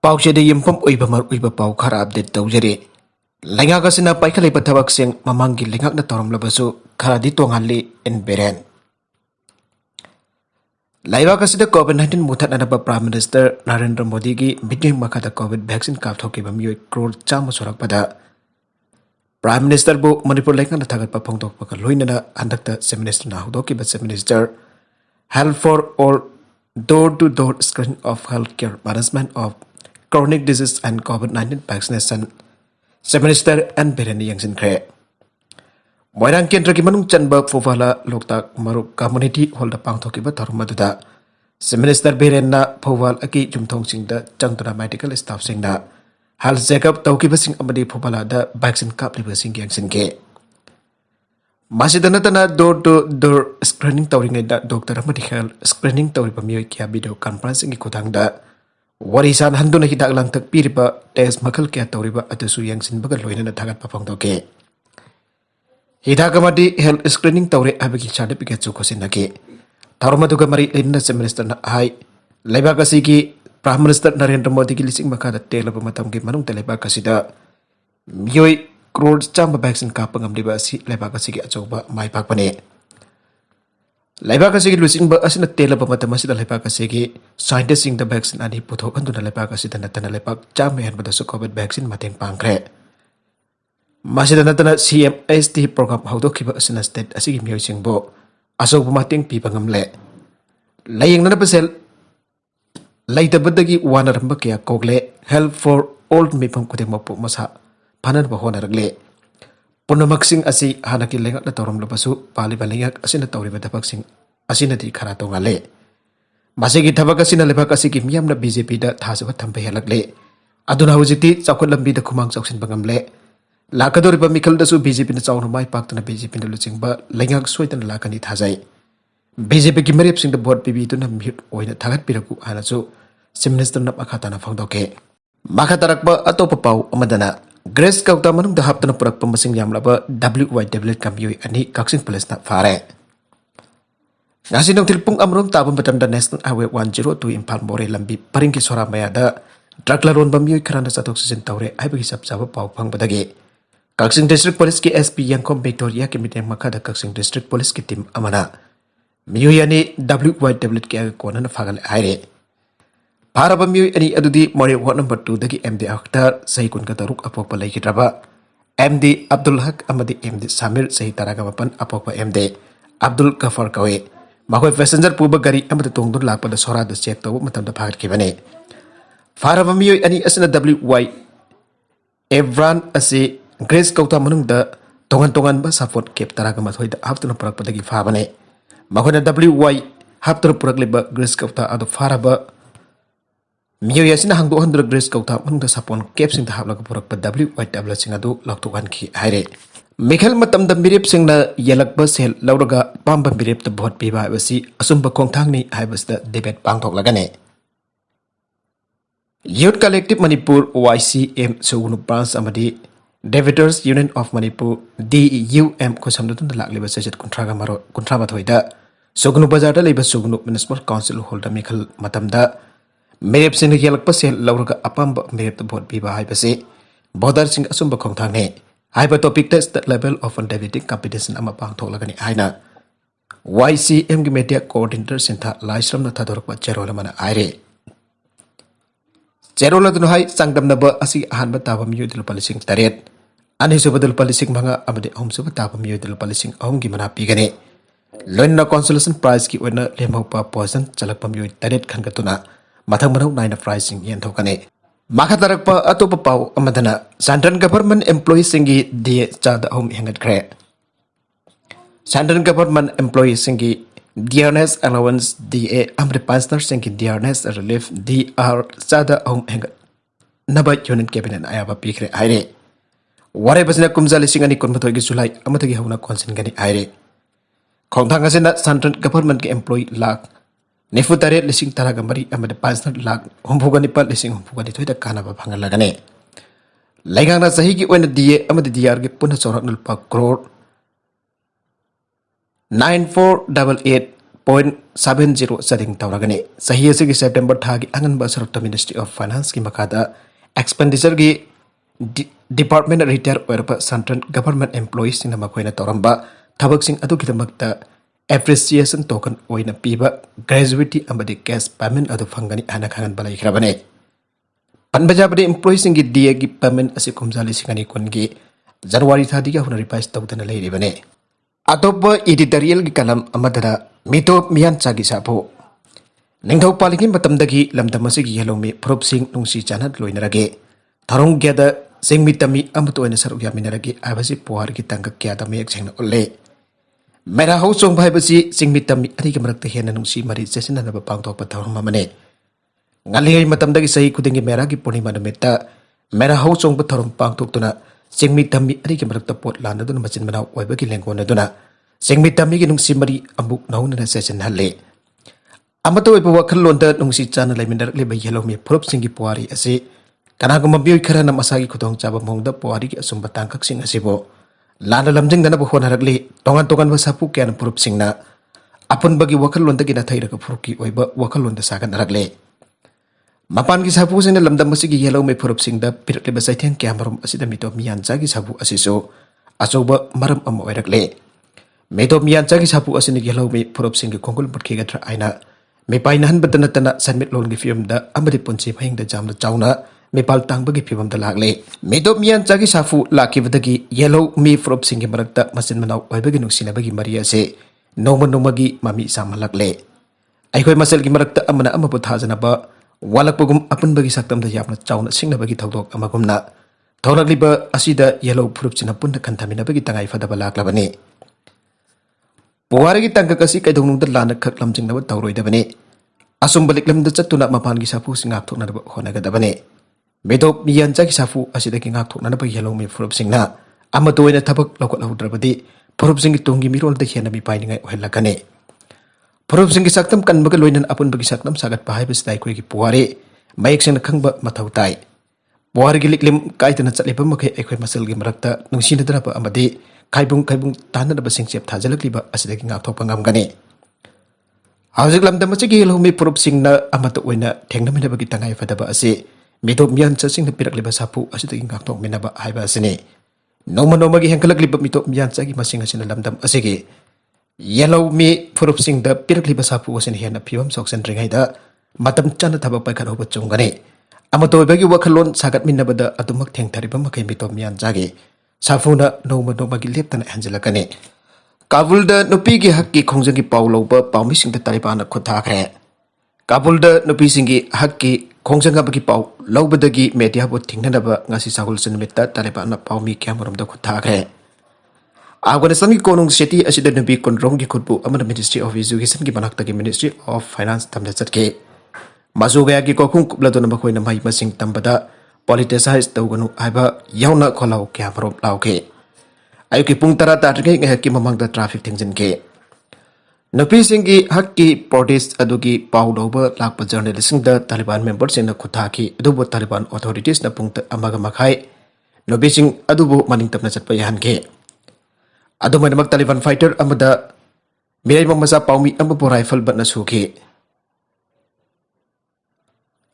पाउचेद यमफम ओइबा मर ओइबा पाउ खरा अपडेट तौजरे लैंगाक असिना पाइखलैबा थबकसिंग ममांगी लैंगाकना तौरमलबसु खरादी तोंगाली इन बेरेन लैबाक असिदा कोविड-19 मुथाटनबा प्राइम मिनिस्टर नरेंद्र मोदी की मिटिंग मखादा कोविड वैक्सीन कापथोकिबा मियोय करोड़ चाम सोरकपदा प्राइम मिनिस्टर बु मणिपुर लैंगाकना थागतपा फोंदोकपका लोइनना हंदकता चीफ मिनिस्टर ना हुदोकिबा chief minister health for all door to door screening of healthcare management of chronic disease and COVID-19 vaccination Chief Minister N Biren yangsinkre Moirang Kendra ki manung chanba Fufala Loktak Maruk Community Hall da pangthokiba tharumaduda Chief Minister Biren na Fufal aki jumthong singda changtuna medical staff singna health checkup tawkiba sing amadi Fufala da vaccine kapliba sing yangsinke Masidana door to door screening tauring da doctor amadi health screening tauriba miyoy kya video conferencing ki khudangda warisan handuna hidak lang tak piriba test makal kya tauriba atusu yangsin baga loina thagat papangdoke hidak amadi health screening taure abagi certificate chu khosinake tharumaduga mari linna Chief Minister na hai laibak asigi Prime Minister Narendra Modi ki lising makada telaba matam ki manung telebak asida miyoy crore chamba vaccine kapangam liba si laibak asigi achoba mai pakpane laibak asigi lusing ba asina telaba matam asida laibak asigi scientist sing the vaccine ani puthok anduna laibak asida natana laibak cham hen badasu covid vaccine mateng pangkre masida natana CMST program haudokiba asina state asigi miyoy singbo asog mateng pi pangamle laying nana pasel laitabadagi wanaramba kya kogle help for old mipam kudema pu masa panan bahona ragle punamaksing asi hanaki lengak na torom labasu pali balengak asina tauriba tapaksing asina di kharato ngale masigi thabak asina lebak asigi miyam na BJP da thasaba thambe halagle aduna hujiti chakut lambi da khumang choksin bangamle lakadoriba mikal da su BJP na chawna mai paktuna BJP na luchingba lengak soitan lakani thajai BJP ki marip sing da vote pibi tu na mute oina thagat piraku hanachu Chief Minister na makhatana phangdoke makhatarakba atopa pau amadana Grace Kauta manung da haptana purak pamasing yamlaba WYW kamyoy ani Kaksin Police na fare. Nasinong tilpung amrom tabang batam da National Highway 102 Impal More lambi paringki sora mayada draklaron bamyoy karana sa oxygen taure ay bagi sabsaba pau pang badage. Kaksin District Police ki SP Yangkom Victoria ki miteng makada Kaksin District Police ki team amana. Miyoy ani WYW ki agakona na fagal aire. Para pemiyu ini adudi Mori Ward number 2 dagi MD Akhtar sahi kun kataruk apokpa lagi draba MD Abdul Haq amadi MD Samir sahi taraga mapan apokpa MD Abdul Ghaffar kawe makoi passenger puba gari amadi tongdur lakpa da sora da check tawu matam da phagat kibane para pemiyu ini asna WY Evran asi Grace Kauta manung da tongan ba support kep taraga mathoi da aptuna purak padagi phabane makoi na WY haptur purak leba Grace Kauta adu faraba Miyo yasina hangdo handra Grace Kauta manungda sapon cap sing tahap laga purak pa WYW sing adu laktukan ki haire Mikhel matam da mirip sing na yalak ba sel lauraga pamba mirip da bot piba basi asumba kongthang ni haibas da debate pangthok lagane Youth Collective Manipur YCM Sugunu Branch amadi Debaters Union of Manipur DUM ko samdutun da lakliba sajat kontraga maro kontrama thoida Sugunu bazar da leiba Sugunu Municipal Council holda Mikhel matam da Merep sing yalak pasel lauraga apamba merep the vote piba hai pase bodar sing asumba khongthang ne hai ba topic test the level of debating competition ama pang tholagani aina YCM gi media coordinator sintha laisram na thadorok ba cherola mana aire cherola dun hai sangdam na ba asi ahan ba tabam yudil policing taret ani subadul policing manga amade hom suba tabam yudil policing ahum gi mana pigane loina consolation prize ki oina lemau pa poison chalak pam yud taret khan gatuna Mathang manok naina pricing yan thokane makatarak pa atopa pau amadana Central Government Employees singi DA chada home hengat kre Central Government Employees singi DRNS allowance DA amre pastor singi DRNS relief DR chada home hengat naba union cabinet ayaba pikre aire ware basina kumzali singani konmatoi gi July amatagi hauna konsen gani aire khongthang asena Central Government ke employee lak Nefu tare lising taraga mari amade pasna lak hombugani pa lising hombugani thoida kana ba phangal lagane laigang na sahi ki oina DA amade DR ge punha chorak nul pa crore 9488 0.70 setting tauragani sahi asigi September thagi anganba sarukta Ministry of Finance ki makada expenditure gi Department retire oirpa central government employees sing makoina tauramba thabak sing adu kidamakta appreciation token oina piba gratuity amadi cash payment adu fangani ana khangan balai khrabane panbajabade employees sing gi dia gi payment asi kumjali singani kungi January thadi ga huna revise tawdana leiribane atop editorial gi kalam amadara mito mian chagi sapo ningthau paligi matamdagi lamdam asigi yelomi prop sing nungsi chanat loinarage tharong gyada singmitami amto ena saruk yaminarage abasi puar gi tangka gyada mek sengna olle mera hau song bhai basi singmitami ari gi marakta hena nungsi mari sesina na pangtok pathaw mamane ngali matamdagi sahi kudingi mera gi purnima nameta mera hau song pathaw pangtok tuna singmitami ari gi marakta pot lana dun machin mana oiba gi lengkona duna singmitami gi nungsi mari ambuk nauna na sesin halle amato oiba wakhal londa nungsi chana laimindar le bai yelomi prop singi puari ase kanaguma bioi khara nam asagi khudong chaba mongda puari gi asumba tangkak sing asibo lana lamjing dana bo honarakle tongan tongan ba sapu kyan prop singna apun bagi wakhal londa gi na thaira ka furuki oiba wakhal londa sagan narakle mapan gi sapu sing lamdam masigi yelomi prop singda pirakle ba saitheng kyamarum asida mito miyan chagi sapu asiso asoba maram am oirakle mito miyan chagi sapu asini yelomi prop singi kongul putki ga thra aina me painahan batana tana sanmit lon gi film da amadi punchi phing da jamna chauna Mepal tang bagi pibam da lagle medop mian chagi safu laki badagi yellow mi frop singi marakta masin manau oibagi nuksina bagi maria se nomagi mami sama lagle aikoi masal gi marakta amana amapu thajana ba walak pugum apun bagi saktam da yapna chauna singna bagi thodok amagumna thoragli ba asida yellow frop china punna kanthamina bagi tangai fada ba laklabani puwari gi tangka kasi kaidong da lana khak lamjing na ba tawroi da bani asum balik lam da chatuna mapan gi safu singak thokna ba honaga da bani medop miyan chagi safu asida ki ngak thokna ba yellow mi frop singna amatoina thabak lokot laudrabadi frop singi tongi mirol da khena mi painingai ohelakane frop singi saktam kan baga loinan apun bagi saktam sagat pahai bas dai koi gi puare mayek sing khangba mathau tai puare gi liklim kaitana chatleba makai ekhoi masal gi marakta nungsina dara ba amadi kaibung tanna ba sing chep thajalakli ba asida ki ngak thokpa ngamgane hawjik lamdam chagi yellow mi frop singna amata oina thengnamina bagi tangai fadaba ase medop mian chasing pirak liba sapu asita ingak tok minaba haiba asini noma gi hengkalak liba mitop mian chagi masing asina lamdam asigi yellow mi furup sing da pirak liba sapu asini hena piwam soksen ringai da matam chana thaba pai khar hoba chungani amato bagi wakhalon sagat minaba da atumak theng thariba makai mitop mian chagi safuna noma gi leptana hanjalakani kabul da nupi gi hakki khongjagi pawloba pawmi sing da taliban khotha khre kabul da nupi singi hakki khongjanga bagi paw lobadagi media bo thingnaba ngasi sagul sinmita taliban na pawmi kyamarum da khutha khre Afghanistan ki konung city asida nabi konrong gi khutbu amana Ministry of Education ki banakta ki Ministry of Finance tamda chatke mazugaya ki kokung kubladona bakhoina mai masing tambada politicize tawganu aiba yauna kholau kyamarum lauke ayuki pung tara targe nge ki mamang da traffic thingjin ke Napi singi hakki protest adugi paudoba lakpa journalist da Taliban members in kuthaki adubu Taliban authorities na pungta amaga makai napi sing adubu maning tapna chatpa yahan ke adu manamak Taliban fighter amada mirai mamasa paumi ambu rifle bat na suki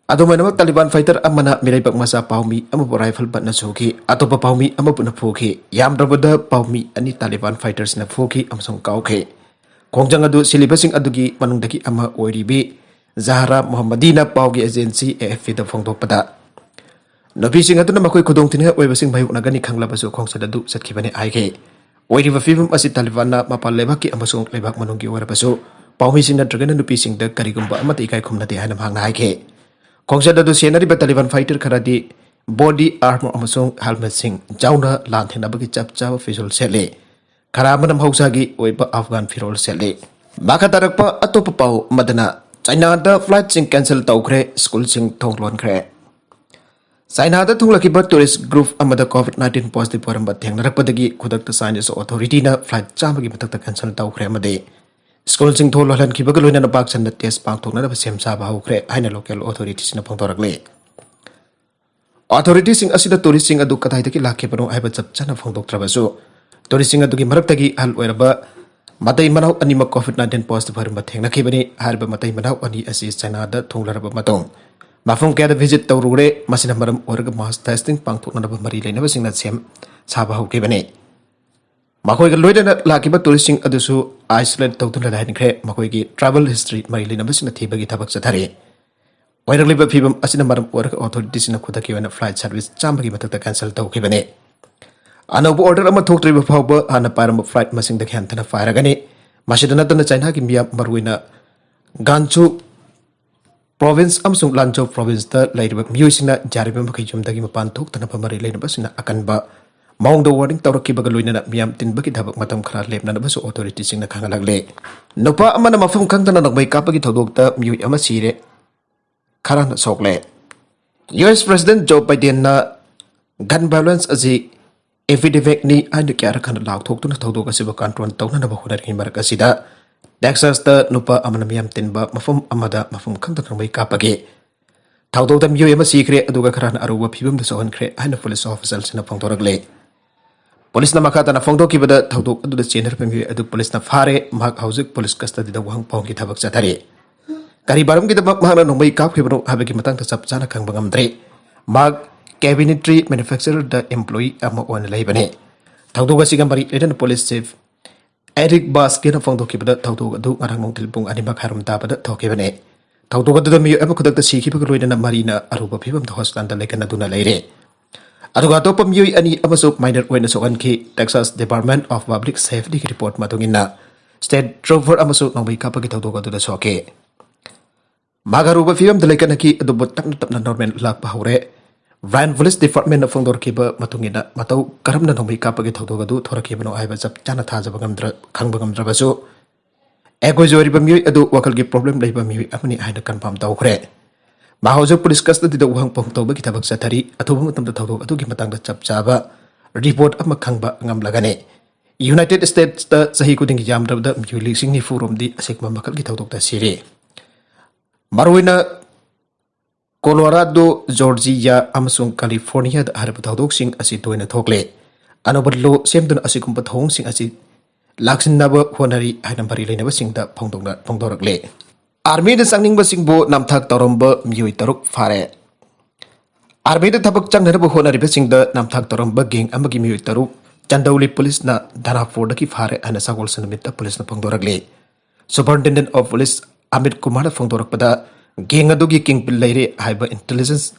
adu manamak Taliban fighter amana mirai masa paumi ambu rifle bat na suki atau paumi ambu na phuki yam rabada paumi ani Taliban fighters na phuki amsong kauke Kongjang adu silibasing adugi manungdaki ama oiribi Zahra Muhammadina Paugi Agency AFP da phongdok pada Nabi sing adu na makoi khudong tinha oibasing bayuk nagani khanglabasu khongsada du satkibane aige oiriba film asi Taliban na mapal lebaki amasung lebak manunggi warabasu paumi sing na dragana nupi sing da karigumba amati ikai khumnati hanam hangna aige khongsada du senari ba Taliban fighter kharadi body armor amasung helmet sing jauna lan thena bagi chap chap visual sele Karamanam hausagi oiba Afghan firol sele makatarakpa atopa pau madana China da flight sing cancel tawkre school sing thonglon kre China da thunglaki tourist group amada COVID-19 positive waramba thengnarakpadagi khudakta science authority na flight chamagi matakta cancel tawkre amade school sing thololan kibaga loina na baksan na test pang thokna na semsa ba hukre haina local authorities na phongtorakle authorities sing asida tourist sing adu kathai taki lakhe pano aiba chapchana phongdok trabasu Torising adugi maraktagi hal oiraba Matai manau anima COVID-19 positive harma thengnakhibani harba matai manau ani asi China da thonglaraba matong mafum kaya visit tawrure masina maram oraga mass testing pangthoknaba mari leinaba singna sem saba hokibani makoi ga loidana lakiba touristing adusu isolate tawtuna lainkhre makoi gi travel history mari leinaba singna thibagi thabak chathari oiragliba phibam asina maram oraga authorities na khudaki wana flight service chambagi matakta cancel tawkibani Anabu order ama thoktriba phawba hana param flight masing da khantana fairagani masidana tana China ki miya marwina Gansu province amsung Lanzhou province da lairiba miyusina jariba makai jumdagi mapan thoktana pamari leinaba sina akanba maungda warning tawrakiba ga loinana miyam tinbagi dhabak matam khara lepnana basu authority singna khangalagle nopa amana mafum khangtana nakbai kapagi thodokta miyu ama sire kharana sokle US President Joe Biden na gun violence azi Evidevek ni anda kaya rakan lauk thok tu na thok kasi ba control tau na na bahuna rin marak asida Texas ta nupa amana miyam tinba mafum amada mafum kang ta kramay kapage thau thok tam yema sikre aduga kharan aruwa phibam da sohan kre ana police officer sina phongtoragle police na makata na phongto kibada thau thok adu da chener pemi adu police na fare mak hauzik police custody da wang pong ki thabak chathari kari baram ki da mahna nombai kap khibro habeki matang ta sap chana khang bangam dre mak cabinetry manufacturer the employee ama on laibane thaudoga sigambari eden police chief Eric Baskin of Fondo Kibada Tautoga do Arang Tilpung Anima Harum Tabada Tokibane Tautoga the Mu Epoca the Sea Kipa Marina Aruba Pibam the Hostan the Lake and Aduna Lady Aduga Topam Yu any Amazon minor witness on Key Texas Department of Public Safety report Matungina State Trover Amazon Nomi Kapakitoga to the Soke Magaruba Film the Lake and Key the Botan Norman Lak Pahure Ryan Police Department of Fondor Kiba Matungina Matau Karamna Nomi Kapagi Togadu Torakibano Ibazap Janata Zabagamdra Kangbagam Drabaso Equizori Bamu Adu Wakalgi problem Labami Amani Ida Kanpam Taukre Mahozo Police Custody the Wang Pong Toba Kitabak Satari Atumatam the Togo Atu Kimatang the Chap Java report of Makangba Ngamlagane United States the Sahikuding Yamda the Muli Singni Forum the Sigma Makal Gitok the Siri Marwina Colorado, Georgia, Amazon, California, the Arab Taudoxing as it doing a togle. Anobalo, Semdon as a combat home sing as it Laxin Naba, Honari, Hanambari, never sing the Pongdoragle. Army the Sanging Basingbo, Namtak Toromba, Muitaruk Fare. Army the Tabak Chanabo Honari sing the Namtak Toromba Ging, Amagi Muitaruk, Chandauli Police na Dana for the Kifare and a Sagol Senamita Police na Pongdoragle. Superintendent of Police Amit Kumara Pongdorakpada. Gang adugi king pillai hyper intelligence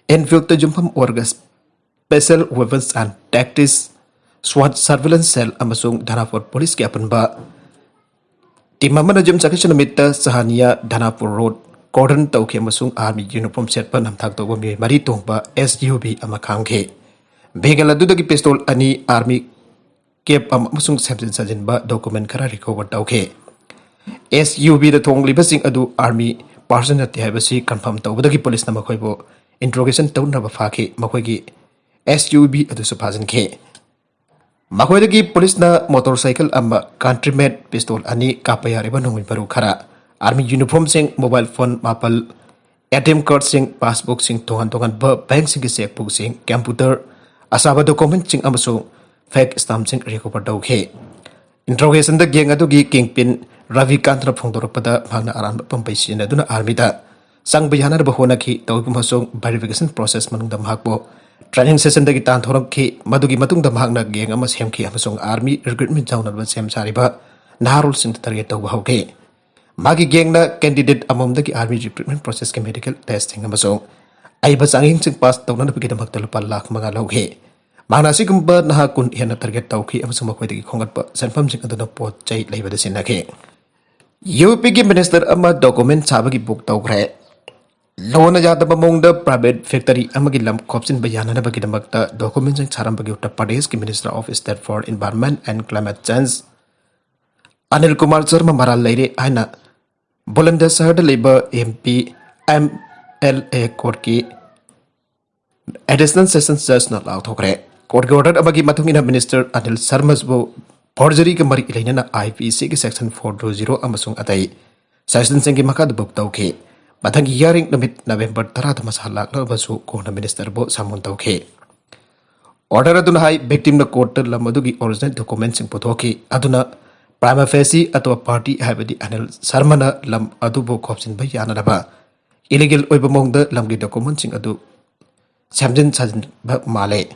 enfield jumpam orga special weapons and tactics SWAT surveillance cell amasung Dhanapur police ki apan ba timamana jum sakishan mitta sahania Dhanapur road cordon tauke amasung army uniform set pa namthak to mi mari tongba SUV amakhangke begala dudagi pistol ani army cap amasung samson sajin ba document khara recover tauke SUV the thong libasing adu army person at the Habasi confirmed the police number interrogation town of Faki, Makwagi, SUB at the Supazan K. Makwagi police na motorcycle ama countryman pistol ani kapaya ribanong Parukara, army uniform sing mobile phone mapal, ATM card sing passbook sing tongan bank sing checkbook sing computer, asaba document sing amaso fake stamp sing recover dauke. Interrogation the gang adugi kingpin Ravi Kantra Pongdoropada Magna Aran Pampasi na duna armida sang bayana bahona ki tawpumasong verification process manung dam hakbo training session dagi tan thoram ki madugi matung dam hakna geng ama sem ki amasong army recruitment jauna ba sem sariba naharul sing target taw hauke magi geng na candidate amom dagi army recruitment process ke medical testing amasong ai ba sanging sing pass tawna bagi dam hakta lupa lakh mga lauke Mana si kumba na kun hena target tauki amasong makwai dagi khongat pa sanfam sing aduna pot chai laiba da sinake UP ki minister ama document sabagi book tawkre lona jata bamong da private factory amagi lam khopsin bayana na bagi damakta document sing charam bagi Uttar Pradesh ki minister of state for environment and climate change Anil Kumar Sharma maral laire aina Bulandshahr sahar leba MP MLA court ki additional sessions judge na law thokre court order amagi matungina minister Anil Sharma bo forgery ke mari ilaina IPC ke section 420 amasung atai section sengi makad buk tauke mathangi hearing namit November 10 masala labasu ko na minister bo samun tauke order aduna hai victim na court lamadugi original documents sing pothoki aduna Prima facie atwa party habadi Anil Sarmana lam adubo khopsin ba yanadaba illegal oiba mongda lamgi document sing adu samjin sajin ba male.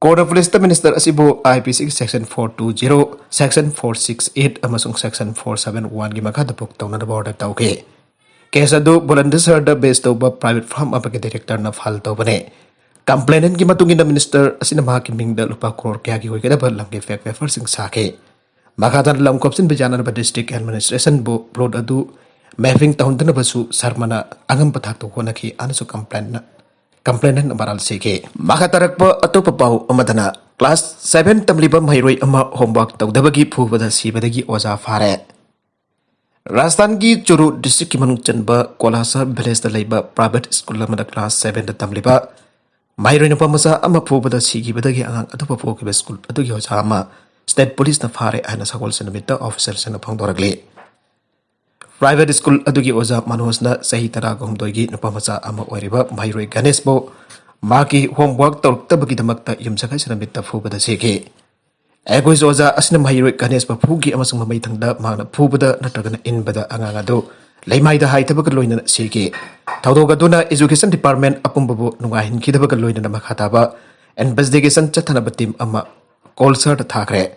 Code of List Minister asibo IPC Section 420, Section 468 amasung Section 471 gi makha dapok tawna da border tawke. Case adu Bulandas Sarda based over private firm apake director na file tawbane. Complainant ki matungin na minister asina mahakiming da lupa crore kaya ki hoy kada ba lamgi fake paper sing sake. Makatan lam kopsin bijana ba district administration bo broad adu mapping tahun na basu sarmana angam pathak to kona ki anasu complainant baral seke. Makatarak po atopa pau amadana class 7 tamliba mahiroy ama homework tawdabagi phubada sibadagi oza fare. Rajasthan ki Churu district ki manung chanba Kolhasa village da laiba private school lamada class 7 da tamliba mahiroy na pamasa ama phubada sigibadagi angang atopa phokiba school adugi oza ama state police na fare ana sagol sanamita officer sana phangdoragli. Private school adugi oza manhosna sahi tara gomdoigi nupamacha ama oiriba mahiroy Ganesh bo maki homework tortabagi damakta yumsakai sanamita phubada seke. Egois oza asina mahiroy Ganesh ba phugi amasung mamai thangda magna phubada natragana inbada anganga do leimaida haitabaga loina seke. Thaudogaduna education department apumbabu nungahin kidabaga loina makhataba investigation chathanaba team ama kolsar thakre.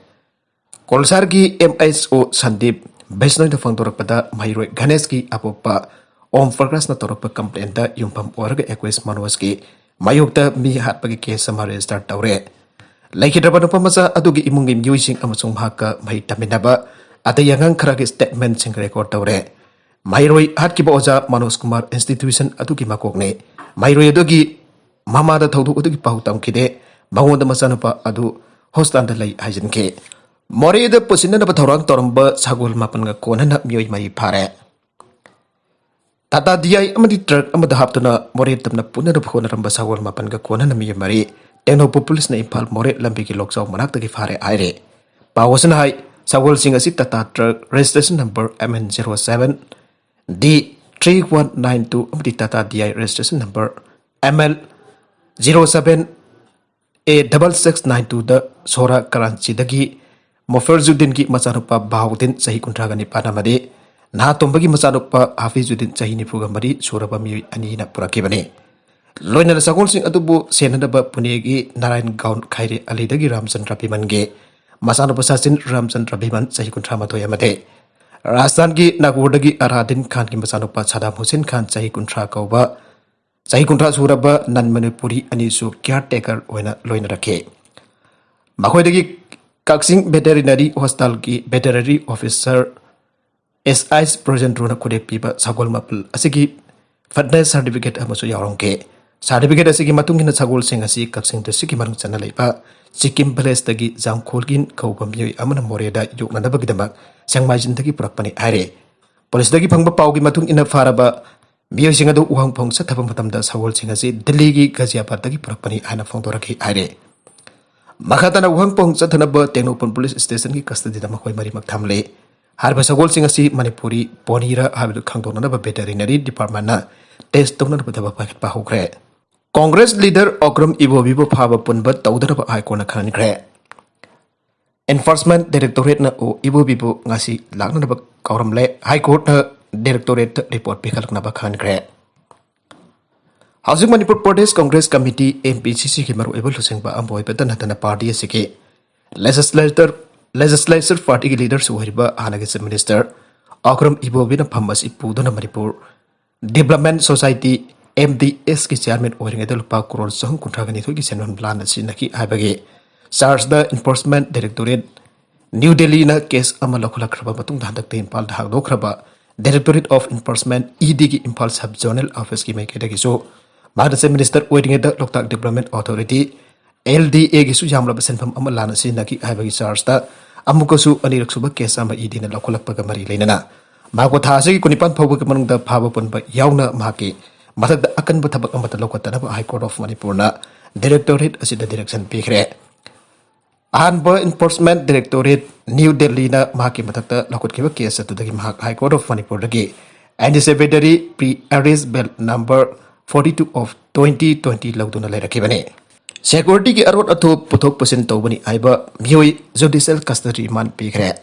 Kolsar ki MSO Sandip Besnoy na fangdorakpada mahiroy Ganesh ki apopa Om Farkas na torakpa complaint da yumpam oraga equis manuas ki mayukta mi hatpagi case sama register tawre. Laikhidraba na pamasa adugi imungi miyuising amasung mahaka mahi taminaba atayangang karagi statement sing record tawre. Mahiroy hatkiba oza Manoj Kumar institution adugi makokne. Mahiroy adugi mamada thaudu adugi pahutam kide bangonda masanapa adu hostan da lai hajin ke. Mori da pusinna na pathorang toramba sagol mapan ga kona na miyoy mai pare. Tata diyay amadi truck amada haptuna mori tamna puna da phona ramba sagol mapan ga kona na miyoy mari tengno populis na impal mori lambi ki loksaw manak tagi fare aire. Pawasan hai sagol singa si tata truck registration number MN07 D3192 amadi tata diyay registration number ML07A6692 da Sora Karachi dagi Moferzuddin ki masanupa Bahauddin sahi kuntragani panamade na tombagi masanupa Hafizuddin sahi nipuga mari suraba mi ani na purakibane. Loina na sagol sing atubu senadaba punegi Narayan Gaun Khairi Ali dagi Ramchandra Bhiman ge masanupa sasin Ramchandra Bhiman sahi kuntramato yamate. Rajasthan ki Nagpur dagi Aradin Khan ki masanupa Saddam Hussein Khan sahi kuntra kauba sahi kuntra suraba nan Manipuri ani su caretaker oina loina rakhe. Makhoi dagi Kaksing Veterinary Hospital ki Veterinary Officer SI's President Runa Kudek Piba Sagol Mapul asigi fitness certificate amaso yaurongke. Certificate asigi matungina sagol sing asi Kaksing district ki marung chana leipa Sikkim Village dagi Jamkholgin kaubamyoi amana moreda yokna dabagidamak Sangmajin dagi purakpani aire. Police dagi phangba paugi matung ina faraba miyoi sing adu uhang phong sathabam matamda sagol sing asi Delhi ki Ghaziabad dagi purakpani ana phongdoraki aire. Makhatana uhang pong chathanaba Tengnopan police station ki custody da makhoi mari makthamle harba sagol sing asi Manipuri Ponira habidu khangdona ba veterinary department na test tawna ba thaba pa hokre. Congress leader Okram Ibobibo phaba punba tawdara ba high court na khanikre. Enforcement Directorate na o Ibobibo ngasi lakna ba kauramle high court na directorate report pikhalakna ba khanikre. Housing Manipur Pradesh Congress Committee MPCC ki maru able lusing ba amboy petan hatana party asike legislature party ki leader suhariba hanagis minister Okram Ibobi na phamas ipudona Manipur Development Society MDS ki chairman oring edal pa crore sahum kuntragani thogi senwan plan asinaki habage charge the enforcement directorate New Delhi na case amalakula khraba matung dhandak te impal dhag dokhraba Directorate of Enforcement ED ki Impal Sub Zonal Office ki maikeda ki so Madase Minister waiting at the Loktak Development Authority LDA gisu jamla basenfam amalana sinaki habagi charge ta amukasu aniraksuba case ama ED na lokulak pagamari lenana mako thase ki kunipan phobu ka manung da phaba punba yauna mahaki mathak da akan ba thabak amata lokatana ba High Court of Manipur na Directorate asida direction pikre Ahanba Enforcement Directorate New Delhi na mahaki mathakta lokot kiba case atudagi mahak High Court of Manipur dagi anticipatory pre-arrest bail number 42 of 2020 lagduna lerakibane. Security ki arot atu puthok pusin tawbani aiba mioi judicial custody man pikre.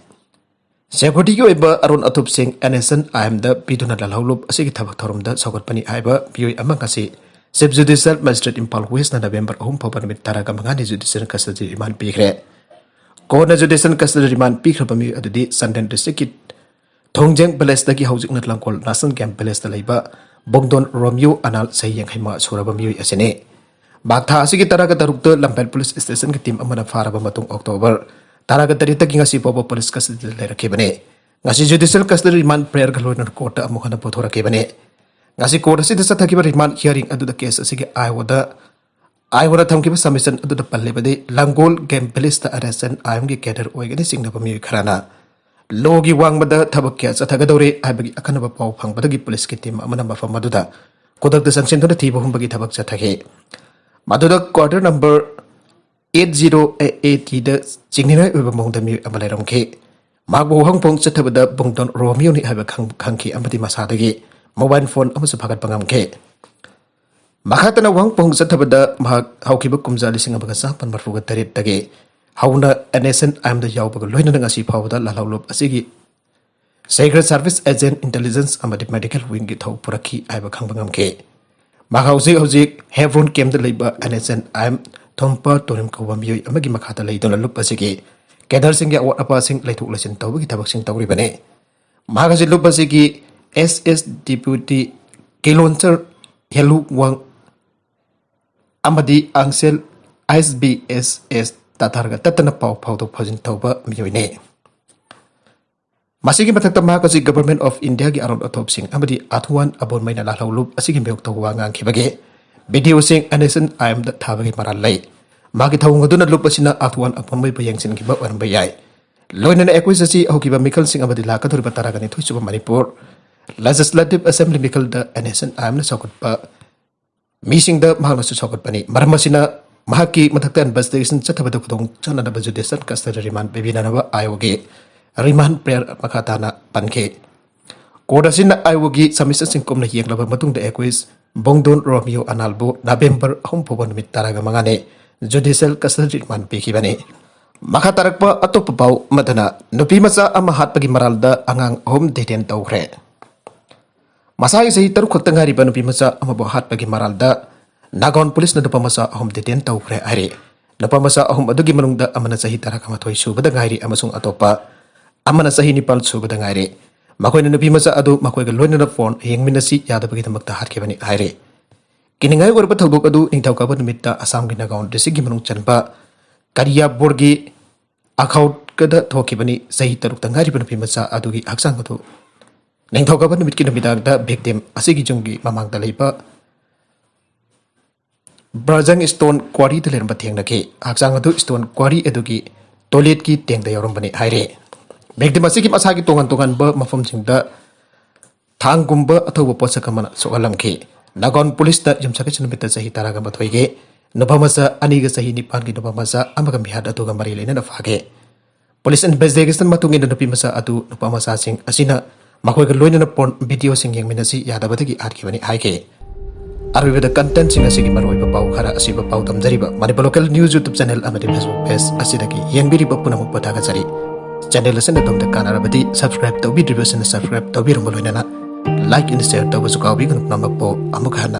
Security ki oiba aron atup sing NSN IM da piduna lalhaulup asigi thabak thorum da sogot pani aiba mioi amang kasi Chief Judicial Magistrate Impal West na November 4 pawpan mit taraga mangani judicial custody man pikre. Ko na judicial custody man pikre pami adudi Sandan District Thongjeng Palace dagi haujik na langkol National Camp Palace da laiba Bongdon Romeo Anal sayang haima suraba mioi asene. Bagtha asigi taraga tarukta Lampel Police Station ki team amana faraba matung October taraga tarita ki ngasi popo police custody lerake bane. Ngasi judicial custody remand prayer galoi court amukhana pothora ke bane. Ngasi court asi desa thakiba remand hearing adu da case asigi aiwada thamkiba submission adu da palle bade Langol Game Police ta arrest IM gi cader oigani singna pami kharana. Logi wangbada thabak kya chathagadore aibagi akanaba pau phangbadagi police ki team amana mafam maduda kodak da sanction da thiba humbagi thabak chathage. Maduda quarter number 8080 da chingnina uba mongdami amalayramke magbo hangpong chathabada Bongdon Romeo ni haiba khangki amati masadagi mobile phone amasu phagat pangamke makhatana wangpong chathabada mahak haukiba kumja lising abaga sapan marfuga tarit dage hauna NSN am da yawbaga loina ngasi phawda lalawlop asigi Secret Service Agent Intelligence amadi Medical Wing gi thau purakhi aiba khangbangamke Hauzik Hebron came the labor NSN I'm Thompa Torim Kawamioi Amagi Makata Laidon Lupasiki Kedar Singh what a passing like to listen to Tabaxing Tauribane Magazi Lupasiki SS Deputy Kilonser Helu Wang Amadi Ansel ISBSS Tatarga Tatana Pau Pau to Pazin Toba Mioine Masigi matakta makasi Government of India gi aron atop sing amadi atuan abon may nalalawlup asigi meyok tawangang kibage video sing NSN IM da thabagi maralay magi thawung aduna lup asina atuan abon may bayang sin kiba waran bayay loina na equisasi au kiba Mikal Singh amadi laka thuri bataraga ni thuisuba Manipur Legislative Assembly Mikal da NSN IM na sakot pa mising da mahal masu sakot pani maramasina mahaki matakta investigation chathabada kudong chana na judicial custody remand bebina na ba ayoge Remand prayer makatana panke. Kodasina aiwogi samisa singkom na hiyang laban matung da equis Bongdon Romeo Analbo November humpoban mit taraga mangane judicial custody remand pikibane. Makatarakpa atop pau madana nupi masa amahat pagi maralda angang home detain tauhre. Masai sahi taru khotangari ba nupi masa amabuhat pagi maralda Nagon Police na nupa masa home detain tauhre are. Nupa masa home adugi manungda amana sahi taraka mathoy subada ngairi amasung atopa amana sahi nipal subada ngaire makoina nupi masa adu makoiga loinana phone yengminasi yadabagi damakta harkebani aire kiningai gorba thawdok adu ningthauka ba numitta Assam gi Nagaon district gi manung chanba Kariya borgi akhaut kada thokibani sahi taruk tangari ba nupi masa adu gi haksang adu ningthauka ba numit ki numidang da victim asigi jungi mamang da leiba Brajang Stone Quarry da lerba thengnake haksang adu Stone Quarry adu gi toilet ki tengda yorombani aire Victim asigi masagi tongan ba mafam singda thangumba athawa posakamana soalamke Nagon Police da jumsaka chinumita sahi taraga bathoige nubamasa aniga sahi nipan gi nubamasa amaga mihad atuga mari lena nafage Police investigation matungi nupi masa atu nubamasa sing asina makoiga loina porn video sing yengminasi yadabadagi arkibani haike Arwibada content sing asigi maroi pau khara asiba pau tamjariba Manipur local news YouTube channel amadi Facebook page asidagi yengbiri bapuna mupataga jari Channel asana domda kanarabadi subscribe to be subscribe to be rumoloinana like and share to busukawi gun nampo amukhana